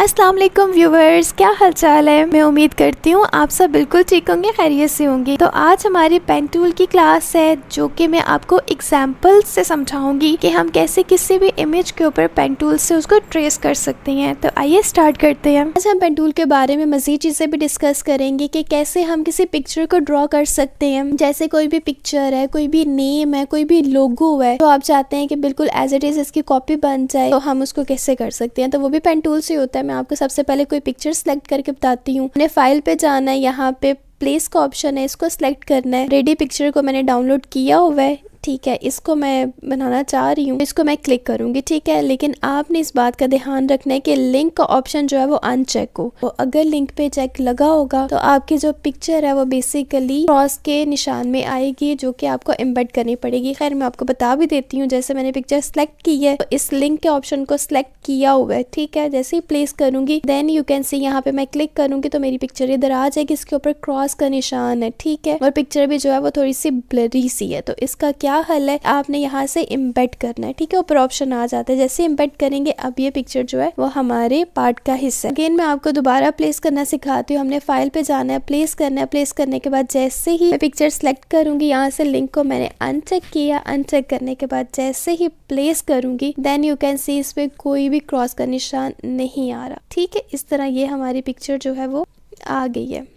अस्सलाम वालेकुम व्यूवर्स, क्या हाल चाल है। मैं उम्मीद करती हूँ आप सब बिल्कुल ठीक होंगे, खैरियत से होंगे। तो आज हमारी पेन टूल की क्लास है जो कि मैं आपको एग्जाम्पल से समझाऊंगी कि हम कैसे किसी भी इमेज के ऊपर पेन टूल से उसको ट्रेस कर सकते हैं। तो आइए स्टार्ट करते हैं। आज हम पेन टूल के बारे में मजीद चीज़ें भी डिस्कस करेंगे कि कैसे हम किसी पिक्चर को ड्रॉ कर सकते हैं। जैसे कोई भी पिक्चर है, कोई भी नेम है, कोई भी लोगो है, तो आप चाहते हैं कि बिल्कुल एज इट इज इसकी कॉपी बन जाए, तो हम उसको कैसे कर सकते हैं। तो वो भी पेन टूल से होता है। मैं आपको सबसे पहले कोई पिक्चर सेलेक्ट करके बताती हूँ। मैंने फाइल पे जाना है, यहाँ पे प्लेस का ऑप्शन है, इसको सेलेक्ट करना है। रेडी पिक्चर को मैंने डाउनलोड किया हुआ है, ठीक है। इसको मैं बनाना चाह रही हूँ, इसको मैं क्लिक करूंगी, ठीक है। लेकिन आपने इस बात का ध्यान रखना है कि लिंक का ऑप्शन जो है वो अनचेक हो। तो अगर लिंक पे चेक लगा होगा तो आपकी जो पिक्चर है वो बेसिकली क्रॉस के निशान में आएगी, जो कि आपको एम्बेड करनी पड़ेगी। खैर मैं आपको बता भी देती हूँ। जैसे मैंने पिक्चर सेलेक्ट की है, तो इस लिंक के ऑप्शन को सिलेक्ट किया हुआ है, ठीक है। जैसे ही प्लेस करूंगी देन यू कैन सी, यहाँ पे मैं क्लिक करूंगी तो मेरी पिक्चर इधर आ जाएगी। इसके ऊपर क्रॉस का निशान है, ठीक है। और पिक्चर भी जो है वो थोड़ी सी ब्लरी सी है। तो इसका क्या हल है, आपने यहाँ से इम्बेड करना है, ठीक है। ऊपर ऑप्शन आ जाता है, जैसे इम्बेड करेंगे अब ये पिक्चर जो है वो हमारे पार्ट का हिस्सा है। अगेन मैं आपको दोबारा प्लेस करना सिखाती हूँ। हमने फाइल पे जाना है, प्लेस करना है। प्लेस करने के बाद जैसे ही मैं पिक्चर सेलेक्ट करूंगी, यहाँ से लिंक को मैंने अनचेक किया। अनचेक करने के बाद जैसे ही प्लेस करूंगी देन यू कैन सी इसमें कोई भी क्रॉस का निशान नहीं आ रहा, ठीक है। इस तरह ये हमारी पिक्चर जो है वो आ गई है।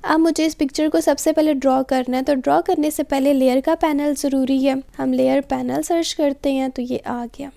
अब मुझे इस पिक्चर को सबसे पहले ड्रॉ करना है। तो ड्रॉ करने से पहले लेयर का पैनल ज़रूरी है। हम लेयर पैनल सर्च करते हैं तो ये आ गया।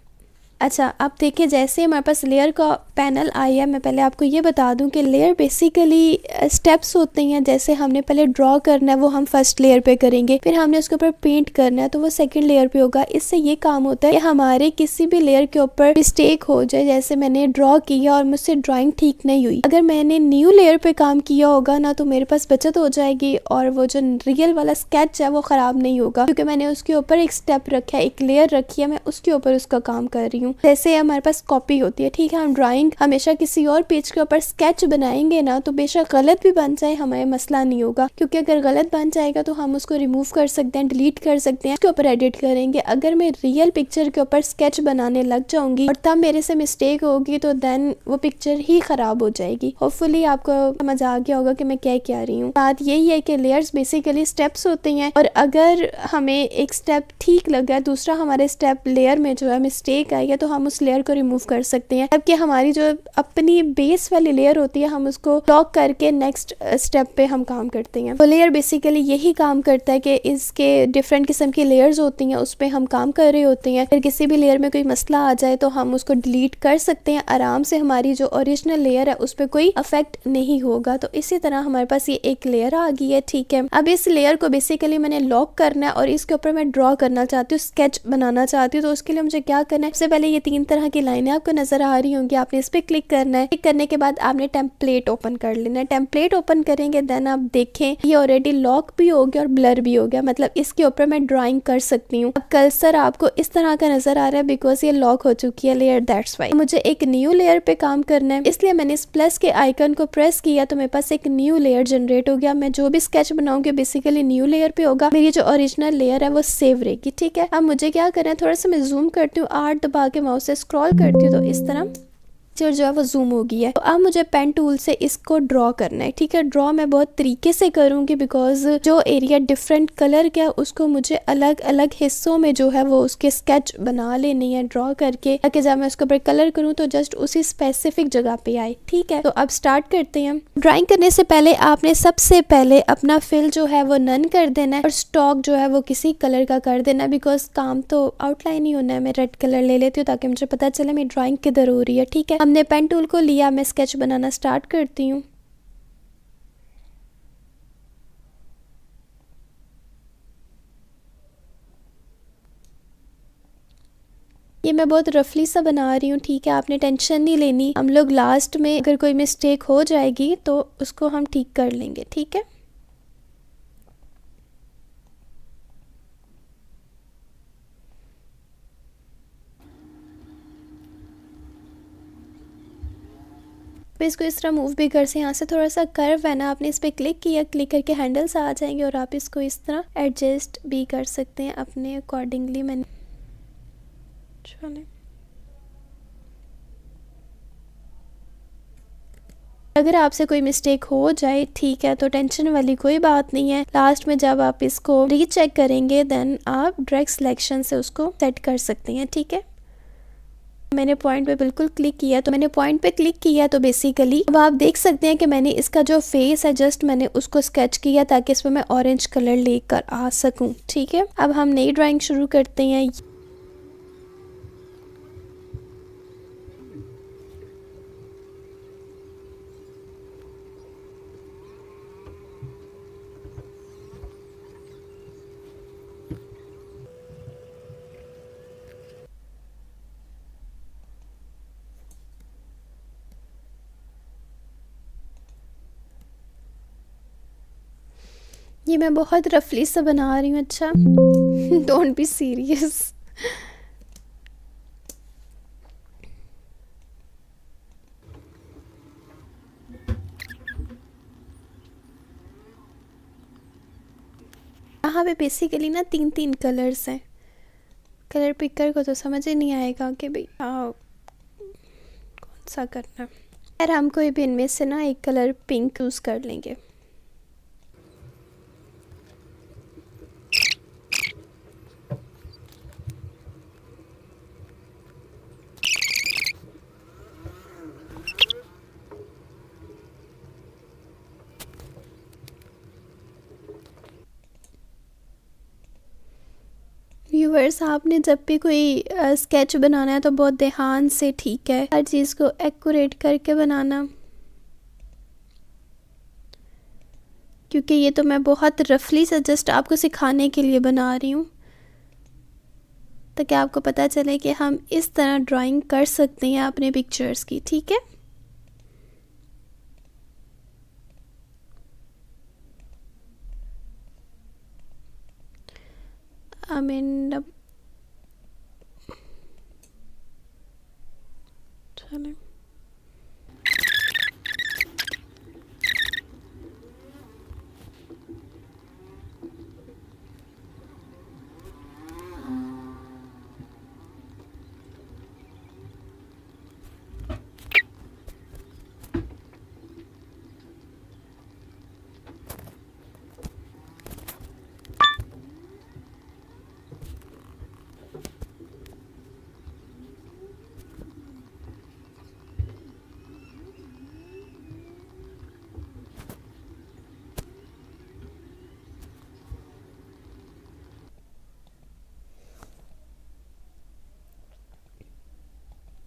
अच्छा, अब देखिए जैसे हमारे पास लेयर का पैनल आया है, मैं पहले आपको ये बता दूं कि लेयर बेसिकली स्टेप्स होते हैं। जैसे हमने पहले ड्रॉ करना है वो हम फर्स्ट लेयर पे करेंगे, फिर हमने उसके ऊपर पेंट करना है तो वो सेकंड लेयर पे होगा। इससे ये काम होता है कि हमारे किसी भी लेयर के ऊपर मिस्टेक हो जाए, जैसे मैंने ड्रॉ किया और मुझसे ड्रॉइंग ठीक नहीं हुई, अगर मैंने न्यू लेयर पे काम किया होगा ना तो मेरे पास बचत हो जाएगी और वो जो रियल वाला स्केच है वो खराब नहीं होगा, क्योंकि मैंने उसके ऊपर एक स्टेप रखा है, एक लेयर रखी है, मैं उसके ऊपर उसका काम कर रही हूँ। जैसे हमारे पास कॉपी होती है, ठीक है। हम ड्राइंग हमेशा किसी और पेज के ऊपर स्केच बनाएंगे ना, तो बेशक गलत भी बन जाए हमें मसला नहीं होगा, क्योंकि अगर गलत बन जाएगा तो हम उसको रिमूव कर सकते हैं, डिलीट कर सकते हैं, उसके ऊपर एडिट करेंगे। अगर मैं रियल पिक्चर के ऊपर स्केच बनाने लग जाऊंगी और तब मेरे से मिस्टेक होगी तो देन वो पिक्चर ही खराब हो जाएगी। होपफुली आपको समझ आ गया होगा कि मैं क्या कह रही हूँ। बात यही है कि लेयर्स बेसिकली स्टेप्स होते हैं, और अगर हमें एक स्टेप ठीक लगा, दूसरा हमारे स्टेप लेयर में जो है मिस्टेक आई है, तो हम उस लेयर को रिमूव कर सकते हैं। जबकि हमारी जो अपनी बेस वाली लेयर होती है हम उसको लॉक करके नेक्स्ट स्टेप पे हम काम करते हैं। तो लेयर बेसिकली यही काम करता है कि इसके डिफरेंट किस्म की लेयर्स होती हैं, उस पर हम काम कर रहे होते हैं। फिर किसी भी लेयर में कोई मसला आ जाए तो हम उसको डिलीट कर सकते हैं आराम से। हमारी जो ओरिजिनल लेयर है उस पर कोई अफेक्ट नहीं होगा। तो इसी तरह हमारे पास ये एक लेयर आ गई है, ठीक है। अब इस लेयर को बेसिकली मैंने लॉक करना है और इसके ऊपर मैं ड्रॉ करना चाहती हूँ, स्केच बनाना चाहती हूँ। तो उसके लिए मुझे क्या करना है, सबसे पहले ये 3 तरह की लाइनें आपको नजर आ रही होंगी, आपने इस पे क्लिक करना है। क्लिक करने के बाद आपने टेम्पलेट ओपन कर लेना है। टेम्पलेट ओपन करेंगे देन आप देखें ये ऑलरेडी लॉक भी हो गया और ब्लर भी हो गया, मतलब इसके ऊपर मैं ड्राइंग कर सकती हूँ। अब कर्सर आपको इस तरह का नजर आ रहा है बिकॉज ये लॉक हो चुकी है लेयर, दैट्स वाई। मुझे एक न्यू लेयर पे काम करना है, इसलिए मैंने इस प्लस के आइकन को प्रेस किया तो मेरे पास एक न्यू लेयर जनरेट हो गया। मैं जो भी स्केच बनाऊंगी बेसिकली न्यू लेयर पे होगा, मेरी जो ओरिजिनल लेयर है वो सेव रहेगी, ठीक है। अब मुझे क्या करना है, थोड़ा सा मैं जूम करती हूँ, 8 दबा के माउस से स्क्रॉल करती हूँ तो इस तरह पिक्चर जो है वो जूम हो गई है। तो अब मुझे पेन टूल से इसको ड्रॉ करना है, ठीक है। ड्रॉ मैं बहुत तरीके से करूंगी बिकॉज जो एरिया डिफरेंट कलर का है उसको मुझे अलग अलग हिस्सों में जो है वो उसके स्केच बना लेनी है ड्रॉ करके, ताकि जब मैं उसके ऊपर कलर करूँ तो जस्ट उसी स्पेसिफिक जगह पे आए, ठीक है। तो अब स्टार्ट करते हैं। ड्राइंग करने से पहले आपने सबसे पहले अपना फिल जो है वो नन कर देना है और स्टॉक जो है वो किसी कलर का कर देना है, बिकॉज काम तो आउटलाइन ही होना है। मैं रेड कलर ले लेती हूँ ताकि मुझे पता चले मेरी ड्राइंग किधर हो रही है, ठीक है। हमने पेन टूल को लिया, मैं स्केच बनाना स्टार्ट करती हूँ। ये मैं बहुत रफली सा बना रही हूँ, ठीक है। आपने टेंशन नहीं लेनी, हम लोग लास्ट में अगर कोई मिस्टेक हो जाएगी तो उसको हम ठीक कर लेंगे, ठीक है। तो इसको इस तरह मूव भी कर से, यहाँ से थोड़ा सा कर्व है ना, आपने इस पर क्लिक किया, क्लिक करके हैंडल्स आ जाएंगे और आप इसको इस तरह एडजस्ट भी कर सकते हैं अपने अकॉर्डिंगली। मैंने चले अगर आपसे कोई मिस्टेक हो जाए ठीक है, तो टेंशन वाली कोई बात नहीं है। लास्ट में जब आप इसको रीचेक करेंगे देन आप डायरेक्ट सिलेक्शन से उसको सेट कर सकते हैं। ठीक है, मैंने पॉइंट पे बिल्कुल क्लिक किया तो बेसिकली अब आप देख सकते हैं कि मैंने इसका जो फेस है जस्ट मैंने उसको स्केच किया ताकि इसमें मैं ऑरेंज कलर लेकर आ सकूं। ठीक है, अब हम नई ड्राइंग शुरू करते हैं। ये मैं बहुत रफली सा बना रही हूँ। अच्छा, डोंट बी सीरियस। यहाँ पे बेसिकली ना 3 कलर्स हैं। कलर पिकर को तो समझ ही नहीं आएगा कि भाई कौन सा करना है। यार हम कोई भी इनमें से ना एक कलर पिंक यूज़ कर लेंगे। व्यूअर्स, आपने जब भी कोई स्केच बनाना है तो बहुत ध्यान से, ठीक है, हर चीज़ को एक्यूरेट करके बनाना, क्योंकि ये तो मैं बहुत रफली से जस्ट आपको सिखाने के लिए बना रही हूँ ताकि आपको पता चले कि हम इस तरह ड्राइंग कर सकते हैं अपने पिक्चर्स की। ठीक है, आई मीन चलें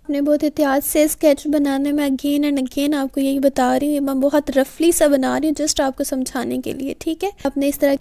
अपने बहुत एहतियात से स्केच बनाने में अगेन एंड अगेन आपको यही बता रही हूँ, मैं बहुत रफली सा बना रही हूँ जस्ट आपको समझाने के लिए। ठीक है, आपने इस तरह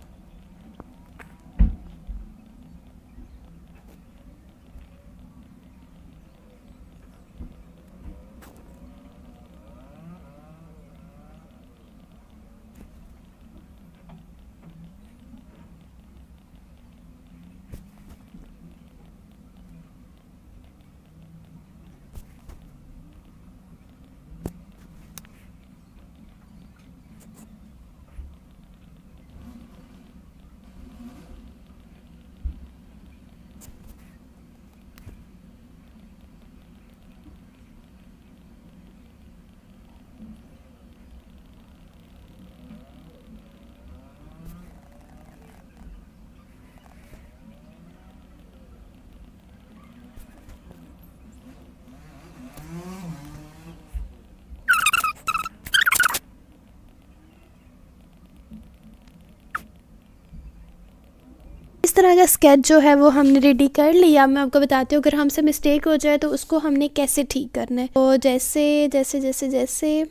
इस तरह का स्केच जो है वो हमने रेडी कर लिया। मैं आपको बताती हूँ अगर हमसे मिस्टेक हो जाए तो उसको हमने कैसे ठीक करना है। तो जैसे जैसे जैसे जैसे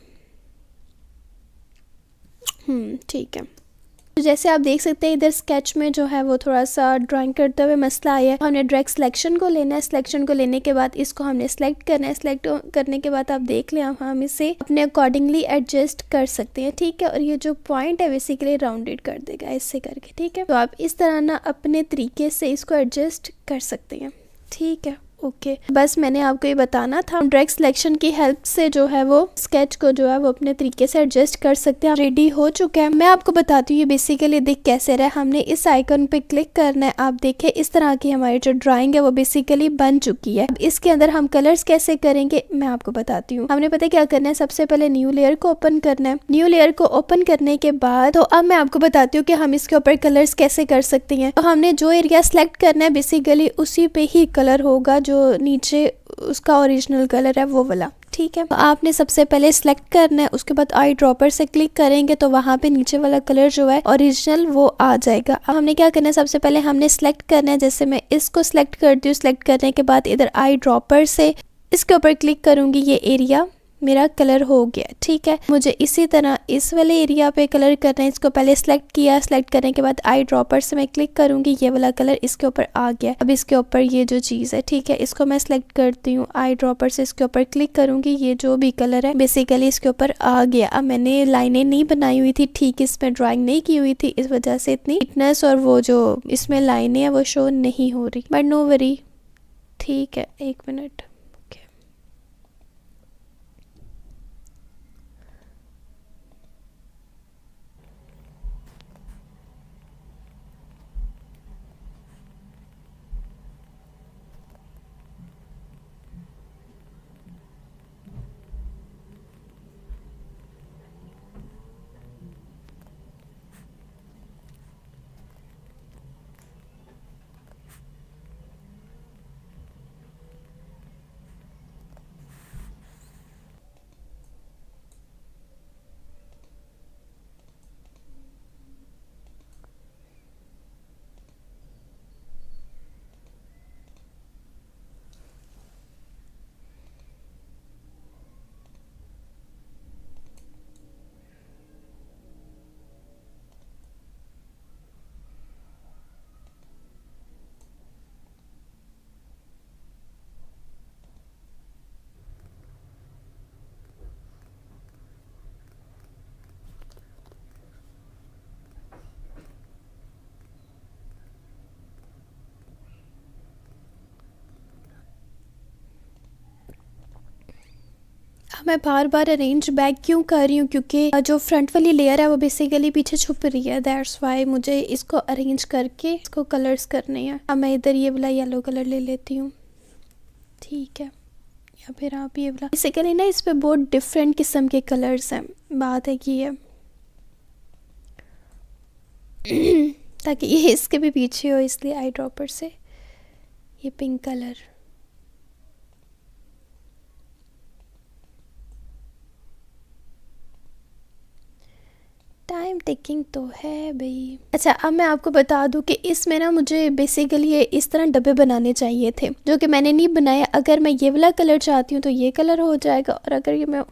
ठीक है, तो जैसे आप देख सकते हैं इधर स्केच में जो है वो थोड़ा सा ड्राइंग करते हुए मसला आया है। हमने डायरेक्ट सिलेक्शन को लेना है। सिलेक्शन को लेने के बाद इसको हमने सेलेक्ट करना है। सेलेक्ट करने के बाद आप देख लें हम इसे अपने अकॉर्डिंगली एडजस्ट कर सकते हैं। ठीक है, और ये जो पॉइंट है बेसिकली राउंडेड कर देगा ऐसे करके। ठीक है, तो आप इस तरह ना अपने तरीके से इसको एडजस्ट कर सकते हैं। ठीक है, ओके बस मैंने आपको ये बताना था। डायरेक्ट सिलेक्शन की हेल्प से जो है वो स्केच को जो है वो अपने तरीके से एडजस्ट कर सकते हैं। रेडी हो चुका है, मैं आपको बताती हूँ ये बेसिकली देख कैसे रहा है। हमने इस आइकन पे क्लिक करना है। आप देखें इस तरह की हमारी जो ड्राइंग है वो बेसिकली बन चुकी है। अब इसके अंदर हम कलर्स कैसे करेंगे मैं आपको बताती हूँ। हमने पता क्या करना है, सबसे पहले न्यू लेयर को ओपन करना है। न्यू लेयर को ओपन करने के बाद तो अब मैं आपको बताती हूँ कि हम इसके ऊपर कलर्स कैसे कर सकते हैं। तो हमने जो एरिया सेलेक्ट करना है बेसिकली उसी पे ही कलर होगा, जो नीचे उसका ओरिजिनल कलर है वो वाला। ठीक है, तो आपने सबसे पहले सिलेक्ट करना है, उसके बाद आई ड्रॉपर से क्लिक करेंगे तो वहाँ पे नीचे वाला कलर जो है ओरिजिनल वो आ जाएगा। अब हमने क्या करना है, सबसे पहले हमने सिलेक्ट करना है। जैसे मैं इसको सिलेक्ट करती हूँ, सिलेक्ट करने के बाद इधर आई ड्रॉपर से इसके ऊपर क्लिक करूँगी, ये एरिया मेरा कलर हो गया। ठीक है, मुझे इसी तरह इस वाले एरिया पे कलर करना है। इसको पहले सिलेक्ट किया, सिलेक्ट करने के बाद आई ड्रॉपर से मैं क्लिक करूंगी, ये वाला कलर इसके ऊपर आ गया। अब इसके ऊपर ये जो चीज़ है, ठीक है, इसको मैं सिलेक्ट करती हूँ, आई ड्रॉपर से इसके ऊपर क्लिक करूंगी, ये जो भी कलर है बेसिकली इसके ऊपर आ गया। अब मैंने लाइनें नहीं बनाई हुई थी, ठीक इसमें ड्राइंग नहीं की हुई थी, इस वजह से इतनी नीटनेस और वो जो इसमें लाइनें हैं वो शो नहीं हो रही, बट नो वरी। ठीक है, 1 मिनट। मैं बार बार अरेंज बैक क्यों कर रही हूँ, क्योंकि जो फ्रंट वाली लेयर है वो बेसिकली पीछे छुप रही है, दैट्स वाई मुझे इसको अरेंज करके इसको कलर्स करने हैं। अब मैं इधर ये वाला येलो कलर ले लेती हूँ, ठीक है, या फिर आप ये वाला। बेसिकली ना इस पे बहुत डिफरेंट किस्म के कलर्स हैं, बात है कि ये ताकि ये इसके भी पीछे हो, इसलिए आई ड्रॉपर से ये पिंक कलर। टाइम टेकिंग तो है भाई। अच्छा, अब मैं आपको बता दूं कि इसमें ना मुझे बेसिकली ये इस तरह डब्बे बनाने चाहिए थे, जो कि मैंने नहीं बनाया। अगर मैं ये वाला कलर चाहती हूँ तो ये कलर हो जाएगा, और अगर ये मैं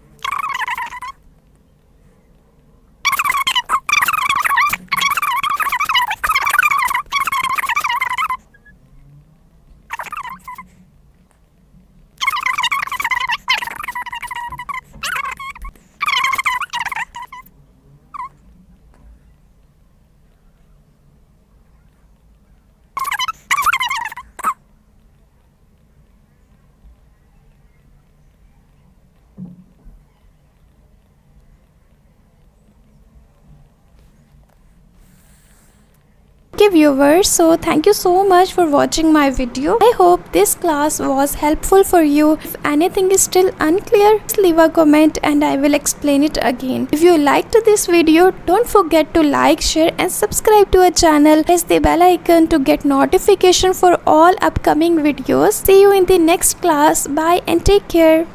Okay viewers, so thank you so much for watching my video. I hope this class was helpful for you. If anything is still unclear, leave a comment and I will explain it again. If you liked this video, don't forget to like, share and subscribe to our channel. Press the bell icon to get notification for all upcoming videos. See you in the next class. Bye and take care.